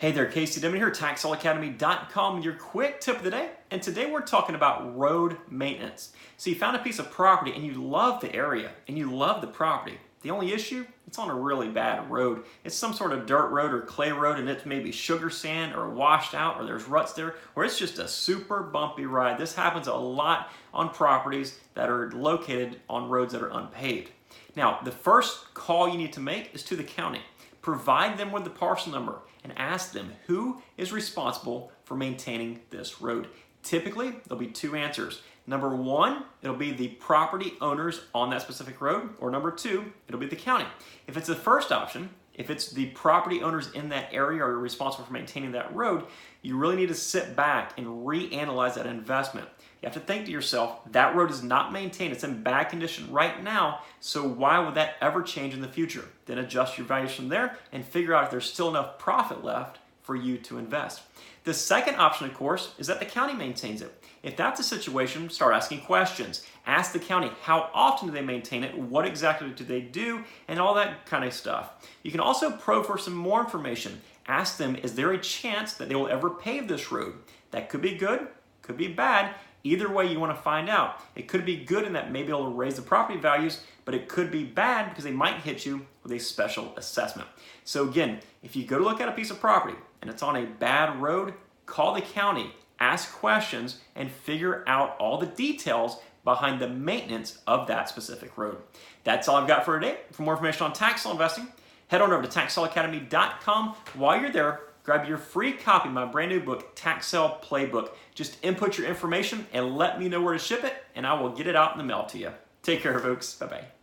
Hey there, Casey Dimon here, TaxSaleAcademy.com, your quick tip of the day. And today we're talking about road maintenance. So you found a piece of property and you love the area and you love the property. The only issue, it's on a really bad road. It's some sort of dirt road or clay road, and it's maybe sugar sand or washed out, or there's ruts there, or it's just a super bumpy ride. This happens a lot on properties that are located on roads that are unpaved. Now, the first call you need to make is to the county. Provide them with the parcel number and ask them who is responsible for maintaining this road. Typically, there'll be two answers. Number one, it'll be the property owners on that specific road, or number two, it'll be the county. If it's the first option, if it's the property owners in that area are responsible for maintaining that road, you really need to sit back and reanalyze that investment. You have to think to yourself, that road is not maintained, it's in bad condition right now, so why would that ever change in the future? Then adjust your values from there and figure out if there's still enough profit left for you to invest. The second option, of course, is that the county maintains it. If that's the situation, start asking questions. Ask the county, how often do they maintain it? What exactly do they do? And all that kind of stuff. You can also probe for some more information. Ask them, is there a chance that they will ever pave this road? That could be good, could be bad. Either way, you want to find out. It could be good in that maybe it'll raise the property values, but it could be bad because they might hit you with a special assessment. So again, if you go to look at a piece of property and it's on a bad road, call the county, ask questions, and figure out all the details behind the maintenance of that specific road. That's all I've got for today. For more information on tax law investing, head on over to TaxSaleAcademy.com. While you're there, grab your free copy of my brand new book, Tax Sale Playbook. Just input your information and let me know where to ship it, and I will get it out in the mail to you. Take care, folks. Bye-bye.